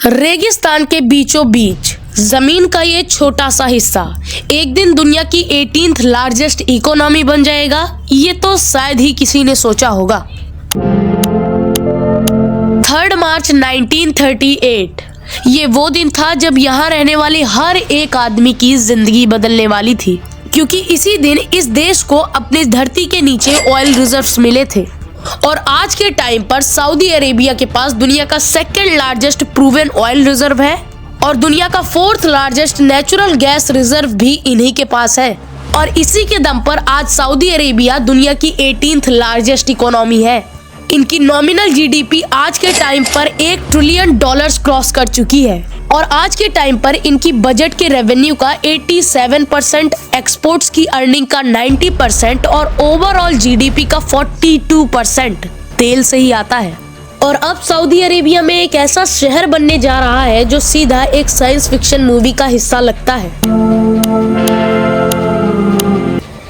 रेगिस्तान के बीचों बीच जमीन का ये छोटा सा हिस्सा एक दिन दुनिया की 18th लार्जेस्ट इकोनॉमी बन जाएगा, ये तो शायद ही किसी ने सोचा होगा। 3 मार्च 1938 ये वो दिन था जब यहाँ रहने वाले हर एक आदमी की जिंदगी बदलने वाली थी, क्योंकि इसी दिन इस देश को अपनी धरती के नीचे ऑयल रिजर्व्स मिले थे। और आज के टाइम पर सऊदी अरेबिया के पास दुनिया का 2nd largest proven oil reserve है और दुनिया का 4th largest natural gas reserve भी इन्हीं के पास है। और इसी के दम पर आज सऊदी अरेबिया दुनिया की 18th लार्जेस्ट इकोनॉमी है। इनकी नॉमिनल जीडीपी आज के टाइम पर $1 ट्रिलियन क्रॉस कर चुकी है और आज के टाइम पर इनकी बजट के रेवेन्यू का 87%, एक्सपोर्ट्स की अर्निंग का 90% और ओवरऑल जीडीपी का 42% तेल से ही आता है। और अब सऊदी अरेबिया में एक ऐसा शहर बनने जा रहा है जो सीधा एक साइंस फिक्शन मूवी का हिस्सा लगता है।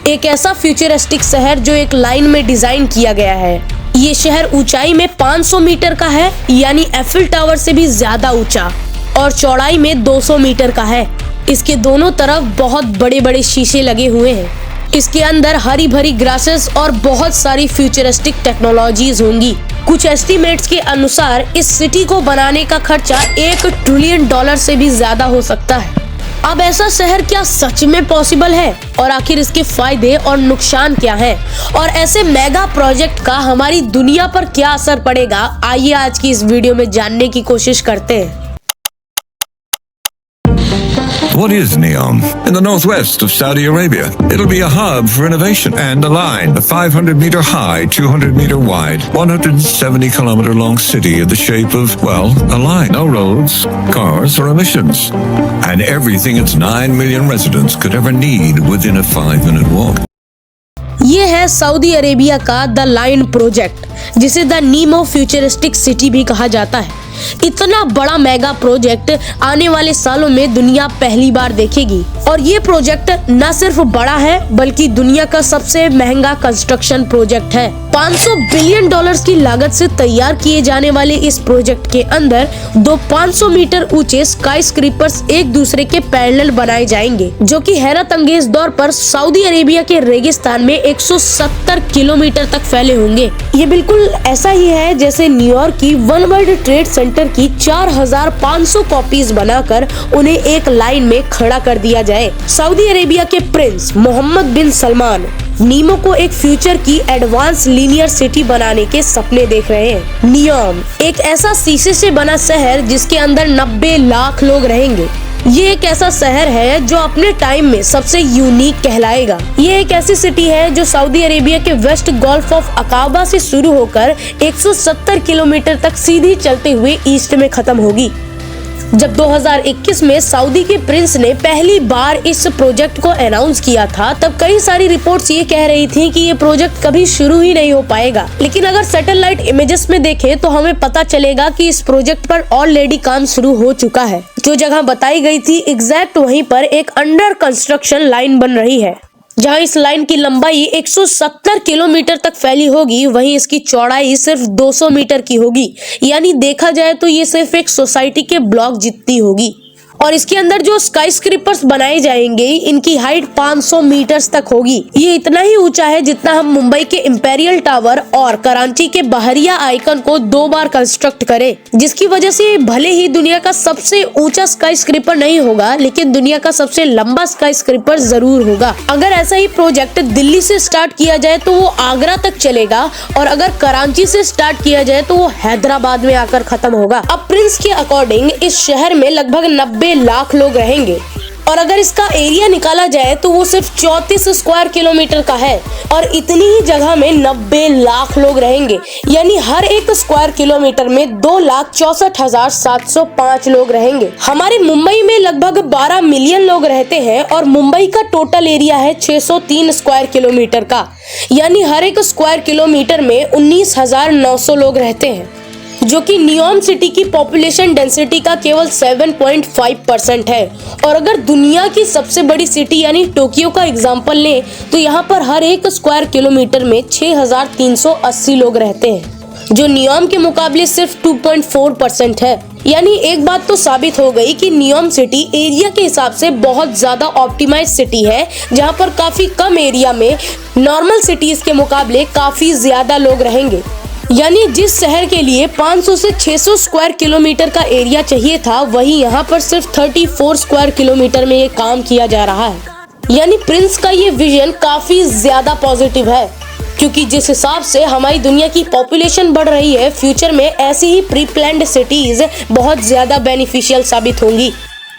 एक ऐसा फ्यूचरिस्टिक शहर जो एक लाइन में डिजाइन किया गया है। ये शहर ऊंचाई में 500 मीटर का है, यानी एफिल टावर से भी ज्यादा ऊंचा, और चौड़ाई में 200 मीटर का है। इसके दोनों तरफ बहुत बड़े बड़े शीशे लगे हुए हैं। इसके अंदर हरी भरी ग्रासेस और बहुत सारी फ्यूचरिस्टिक टेक्नोलॉजीज होंगी। कुछ एस्टिमेट्स के अनुसार इस सिटी को बनाने का खर्चा $1 ट्रिलियन से भी ज्यादा हो सकता है। अब ऐसा शहर क्या सच में पॉसिबल है और आखिर इसके फायदे और नुकसान क्या हैं? और ऐसे मेगा प्रोजेक्ट का हमारी दुनिया पर क्या असर पड़ेगा, आइए आज की इस वीडियो में जानने की कोशिश करते हैं। What is NEOM? In the northwest of Saudi Arabia, it'll be a hub for innovation and a line, a 500-meter high, 200-meter wide, 170-kilometer long city of the shape of, well, a line. No roads, cars, or emissions. And everything its 9 million residents could ever need within a 5-minute walk. ये है Saudi Arabia का the line project, जिसे the Nemo futuristic city भी कहा जाता है। इतना बड़ा मेगा प्रोजेक्ट आने वाले सालों में दुनिया पहली बार देखेगी। और ये प्रोजेक्ट न सिर्फ बड़ा है बल्कि दुनिया का सबसे महंगा कंस्ट्रक्शन प्रोजेक्ट है। $500 बिलियन की लागत से तैयार किए जाने वाले इस प्रोजेक्ट के अंदर 2 500 मीटर ऊंचे स्काई स्क्रीपर्स एक दूसरे के पैरेलल बनाए जाएंगे, जो कि हैरत अंगेज तौर पर सऊदी अरेबिया के रेगिस्तान में 170 किलोमीटर तक फैले होंगे। ये बिल्कुल ऐसा ही है जैसे न्यूयॉर्क की वन वर्ल्ड ट्रेड सेंटर की 4500 कॉपीज बनाकर उन्हें एक लाइन में खड़ा कर दिया जाए। सऊदी अरेबिया के प्रिंस मोहम्मद बिन सलमान नीमो को एक फ्यूचर की एडवांस लीनियर सिटी बनाने के सपने देख रहे हैं। नियोम एक ऐसा शीशे से बना शहर जिसके अंदर 90 लाख लोग रहेंगे। ये एक ऐसा शहर है जो अपने टाइम में सबसे यूनिक कहलाएगा। ये एक ऐसी सिटी है जो सऊदी अरेबिया के वेस्ट गल्फ ऑफ अकाबा से शुरू होकर 170 किलोमीटर तक सीधी चलते हुए ईस्ट में खत्म होगी। जब 2021 में सऊदी के प्रिंस ने पहली बार इस प्रोजेक्ट को अनाउंस किया था, तब कई सारी रिपोर्ट्स ये कह रही थी कि ये प्रोजेक्ट कभी शुरू ही नहीं हो पाएगा। लेकिन अगर सैटेलाइट इमेजेस में देखें तो हमें पता चलेगा कि इस प्रोजेक्ट पर ऑलरेडी काम शुरू हो चुका है। जो जगह बताई गई थी एग्जैक्ट वहीं पर एक अंडर कंस्ट्रक्शन लाइन बन रही है। जहां इस लाइन की लंबाई 170 किलोमीटर तक फैली होगी, वहीं इसकी चौड़ाई सिर्फ 200 मीटर की होगी। यानी देखा जाए तो ये सिर्फ एक सोसाइटी के ब्लॉक जितनी होगी। और इसके अंदर जो स्काई स्क्रीपर्स बनाए जाएंगे, इनकी हाइट 500 मीटर्स तक होगी। ये इतना ही ऊंचा है जितना हम मुंबई के इंपेरियल टावर और कराची के बहरिया आइकन को 2 बार कंस्ट्रक्ट करें, जिसकी वजह से भले ही दुनिया का सबसे ऊंचा स्काई स्क्रीपर नहीं होगा, लेकिन दुनिया का सबसे लंबा स्काई स्क्रीपर जरूर होगा। अगर ऐसा ही प्रोजेक्ट दिल्ली से स्टार्ट किया जाए तो वो आगरा तक चलेगा, और अगर कराची से स्टार्ट किया जाए तो वो हैदराबाद में आकर खत्म होगा। अब प्रिंस के अकॉर्डिंग इस शहर में लगभग 90 लाख लोग रहेंगे, और अगर इसका एरिया निकाला जाए तो वो सिर्फ 34 स्क्वायर किलोमीटर का है। और इतनी ही जगह में 90 लाख लोग रहेंगे, यानी हर एक स्क्वायर किलोमीटर में 2,64,705 लोग रहेंगे। हमारे मुंबई में लगभग 12 मिलियन लोग रहते हैं और मुंबई का टोटल एरिया है 603 स्क्वायर किलोमीटर का, यानी हर एक स्क्वायर किलोमीटर में 19,900 लोग रहते हैं, जो कि नियोम सिटी की पॉपुलेशन डेंसिटी का केवल 7.5% है। और अगर दुनिया की सबसे बड़ी सिटी यानी टोक्यो का एग्जांपल लें तो यहाँ पर हर एक स्क्वायर किलोमीटर में 6,380 लोग रहते हैं, जो नियोम के मुकाबले सिर्फ 2.4% है। यानी एक बात तो साबित हो गई कि नियोम सिटी एरिया के हिसाब से बहुत ज्यादा ऑप्टिमाइज सिटी है, जहां पर काफी कम एरिया में नॉर्मल सिटीज के मुकाबले काफी ज्यादा लोग रहेंगे। यानी जिस शहर के लिए 500 से 600 स्क्वायर किलोमीटर का एरिया चाहिए था, वही यहाँ पर सिर्फ 34 स्क्वायर किलोमीटर में ये काम किया जा रहा है। यानी प्रिंस का ये विजन काफी ज्यादा पॉजिटिव है, क्योंकि जिस हिसाब से हमारी दुनिया की पॉपुलेशन बढ़ रही है, फ्यूचर में ऐसी ही प्री प्लान्ड सिटीज बहुत ज्यादा बेनिफिशियल साबित होंगी।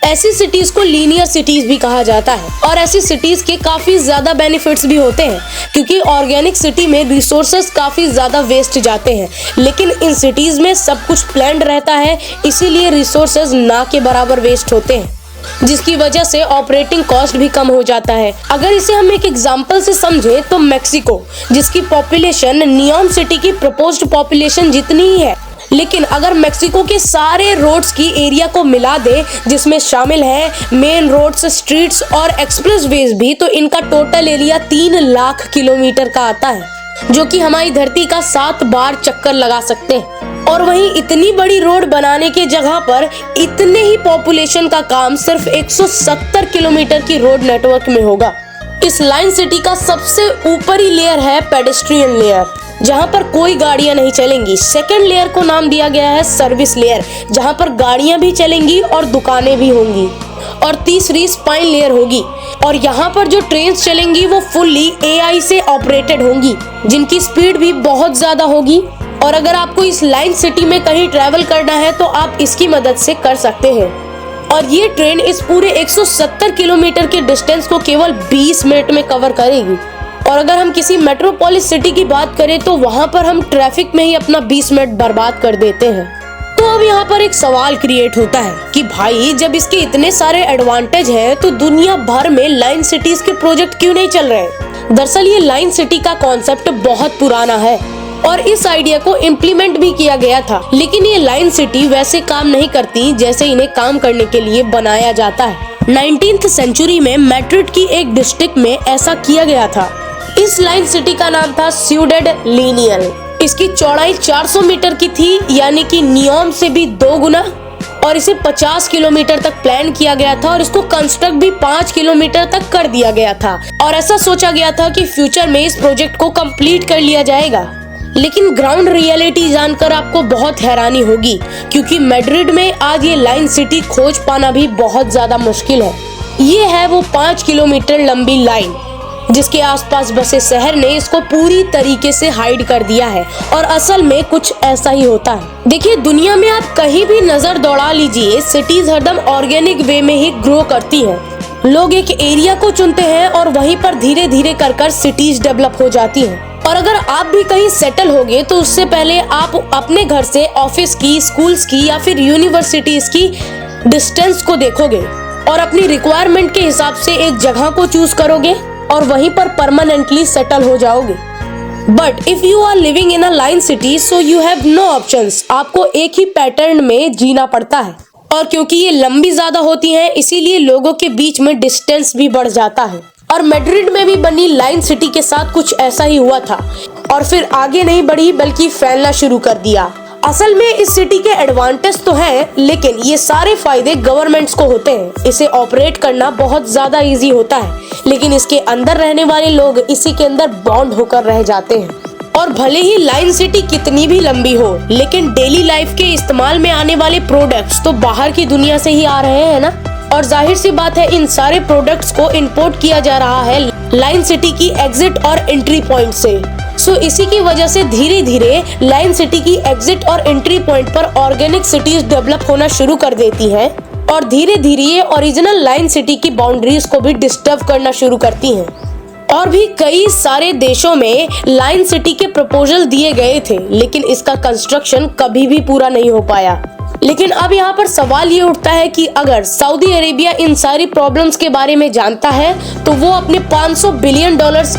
ऐसी सिटीज को लीनियर सिटीज भी कहा जाता है और ऐसी सिटीज के काफी ज्यादा बेनिफिट्स भी होते हैं, क्योंकि ऑर्गेनिक सिटी में रिसोर्सेज काफी ज्यादा वेस्ट जाते हैं, लेकिन इन सिटीज में सब कुछ प्लान्ड रहता है, इसीलिए रिसोर्सेज ना के बराबर वेस्ट होते हैं, जिसकी वजह से ऑपरेटिंग कॉस्ट भी कम हो जाता है। अगर इसे हम एक एग्जांपल से समझें तो मैक्सिको, जिसकी पॉपुलेशन नियोम सिटी की प्रपोज्ड पॉपुलेशन जितनी ही है, लेकिन अगर मैक्सिको के सारे रोड्स की एरिया को मिला दे, जिसमें शामिल है मेन रोड्स, स्ट्रीट्स और एक्सप्रेसवेज भी, तो इनका टोटल एरिया 3 लाख किलोमीटर का आता है, जो कि हमारी धरती का 7 बार चक्कर लगा सकते हैं। और वहीं इतनी बड़ी रोड बनाने के जगह पर इतने ही पॉपुलेशन का काम सिर्फ 170 किलोमीटर की रोड नेटवर्क में होगा। इस लाइन सिटी का सबसे ऊपरी लेयर है पेडेस्ट्रियन लेयर, जहां पर कोई गाड़ियां नहीं चलेंगी। सेकेंड लेयर को नाम दिया गया है सर्विस लेयर, जहां पर गाड़ियां भी चलेंगी और दुकानें भी होंगी। और तीसरी स्पाइन लेयर होगी, और यहाँ पर जो ट्रेन चलेंगी वो फुल्ली AI से ऑपरेटेड होंगी, जिनकी स्पीड भी बहुत ज्यादा होगी। और अगर आपको इस लाइन सिटी में कहीं ट्रैवल करना है तो आप इसकी मदद से कर सकते हैं। और ये ट्रेन इस पूरे 170 किलोमीटर के डिस्टेंस को केवल 20 मिनट में कवर करेगी। और अगर हम किसी मेट्रोपोलिस सिटी की बात करें तो वहाँ पर हम ट्रैफिक में ही अपना 20 मिनट बर्बाद कर देते हैं। तो अब यहाँ पर एक सवाल क्रिएट होता है कि भाई, जब इसके इतने सारे एडवांटेज हैं, तो दुनिया भर में लाइन सिटीज के प्रोजेक्ट क्यों नहीं चल रहे हैं? दरअसल ये लाइन सिटी का कॉन्सेप्ट बहुत पुराना है और इस आइडिया को इम्प्लीमेंट भी किया गया था, लेकिन ये लाइन सिटी वैसे काम नहीं करती जैसे इन्हें काम करने के लिए बनाया जाता है। 19th सेंचुरी में मैड्रिड की एक डिस्ट्रिक्ट में ऐसा किया गया था। इस लाइन सिटी का नाम था सिउडेड लिनियल। इसकी चौड़ाई 400 मीटर की थी, यानी कि नियोम से भी 2 गुना, और इसे 50 किलोमीटर तक प्लान किया गया था और इसको कंस्ट्रक्ट भी 5 किलोमीटर तक कर दिया गया था। और ऐसा सोचा गया था कि फ्यूचर में इस प्रोजेक्ट को कंप्लीट कर लिया जाएगा। लेकिन ग्राउंड रियलिटी जानकर आपको बहुत हैरानी होगी, क्योंकि मैड्रिड में आज ये लाइन सिटी खोज पाना भी बहुत ज्यादा मुश्किल है। ये है वो 5 किलोमीटर लंबी लाइन, जिसके आसपास बसे शहर ने इसको पूरी तरीके से हाइड कर दिया है। और असल में कुछ ऐसा ही होता है। देखिए, दुनिया में आप कहीं भी नजर दौड़ा लीजिए, सिटीज हरदम ऑर्गेनिक वे में ही ग्रो करती हैं। लोग एक एरिया को चुनते हैं और वहीं पर धीरे धीरे कर सिटीज डेवलप हो जाती हैं। और अगर आप भी कहीं सेटल होगे तो उससे पहले आप अपने घर से ऑफिस की, स्कूल्स की या फिर यूनिवर्सिटीज की डिस्टेंस को देखोगे और अपनी रिक्वायरमेंट के हिसाब से एक जगह को चूज करोगे और वहीं पर परमानेंटली सेटल हो जाओगे। But if you are living in a line city, so you have no options. आपको एक ही पैटर्न में जीना पड़ता है, और क्योंकि ये लंबी ज्यादा होती हैं, इसीलिए लोगों के बीच में डिस्टेंस भी बढ़ जाता है। और मैड्रिड में भी बनी लाइन सिटी के साथ कुछ ऐसा ही हुआ था, और फिर आगे नहीं बढ़ी बल्कि फैलना शुरू कर दिया। असल में इस सिटी के एडवांटेज तो हैं, लेकिन ये सारे फायदे गवर्नमेंट्स को होते हैं। इसे ऑपरेट करना बहुत ज्यादा इजी होता है, लेकिन इसके अंदर रहने वाले लोग इसी के अंदर बॉन्ड होकर रह जाते हैं। और भले ही लाइन सिटी कितनी भी लंबी हो, लेकिन डेली लाइफ के इस्तेमाल में आने वाले प्रोडक्ट्स तो बाहर की दुनिया से ही आ रहे हैं ना। और जाहिर सी बात है, इन सारे प्रोडक्ट्स को इंपोर्ट किया जा रहा है लाइन सिटी की एग्जिट और एंट्री पॉइंट से। सो इसी की वजह से धीरे धीरे लाइन सिटी की एग्जिट और एंट्री पॉइंट पर ऑर्गेनिक सिटीज डेवलप होना शुरू कर देती हैं, और धीरे धीरे ये ओरिजिनल लाइन सिटी की बाउंड्रीज को भी डिस्टर्ब करना शुरू करती हैं। और भी कई सारे देशों में लाइन सिटी के प्रपोजल दिए गए थे, लेकिन इसका कंस्ट्रक्शन कभी भी पूरा नहीं हो पाया। लेकिन अब यहाँ पर सवाल ये उठता है कि अगर सऊदी अरेबिया इन सारी प्रॉब्लम्स के बारे में जानता है, तो वो अपने $500 बिलियन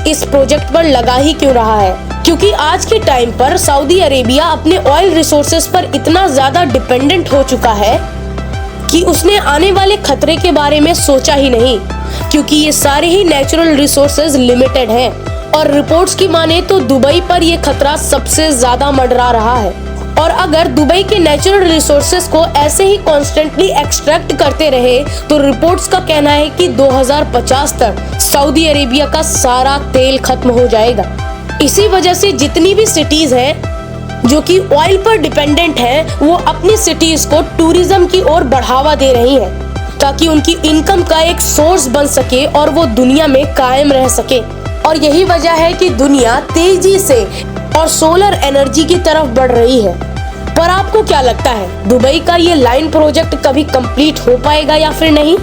इस प्रोजेक्ट पर लगा ही क्यों रहा है? क्योंकि आज के टाइम पर सऊदी अरेबिया अपने ऑयल रिसोर्सेज पर इतना ज्यादा डिपेंडेंट हो चुका है कि उसने आने वाले खतरे के बारे में सोचा ही नहीं, क्योंकि ये सारे ही नेचुरल रिसोर्सेज लिमिटेड हैं। और रिपोर्ट्स की माने तो दुबई पर ये खतरा सबसे ज्यादा मंडरा रहा है। और अगर दुबई के नेचुरल रिसोर्सेज को ऐसे ही कॉन्स्टेंटली एक्सट्रैक्ट करते रहे तो रिपोर्ट्स का कहना है कि 2050 तक सऊदी अरेबिया का सारा तेल खत्म हो जाएगा। इसी वजह से जितनी भी सिटीज हैं जो कि ऑयल पर डिपेंडेंट हैं, वो अपनी सिटीज को टूरिज्म की ओर बढ़ावा दे रही हैं ताकि उनकी इनकम का एक सोर्स बन सके और वो दुनिया में कायम रह सके। और यही वजह है कि दुनिया तेजी से और सोलर एनर्जी की तरफ बढ़ रही है। पर आपको क्या लगता है, दुबई का ये लाइन प्रोजेक्ट कभी कंप्लीट हो पाएगा या फिर नहीं?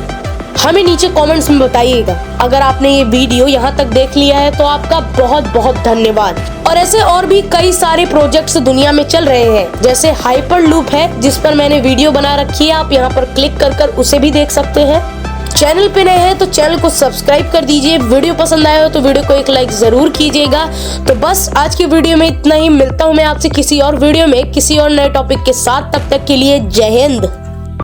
हमें नीचे कमेंट्स में बताइएगा। अगर आपने ये वीडियो यहाँ तक देख लिया है तो आपका बहुत बहुत धन्यवाद। और ऐसे और भी कई सारे प्रोजेक्ट्स दुनिया में चल रहे हैं, जैसे हाइपर लूप है जिस पर मैंने वीडियो बना रखी है, आप यहाँ पर क्लिक कर उसे भी देख सकते हैं। चैनल पे नए हैं तो चैनल को सब्सक्राइब कर दीजिए। वीडियो पसंद आया हो तो वीडियो को एक लाइक जरूर कीजिएगा। तो बस आज की वीडियो में इतना ही। मिलता हूँ मैं आपसे किसी और वीडियो में किसी और नए टॉपिक के साथ। तब तक के लिए जय हिंद।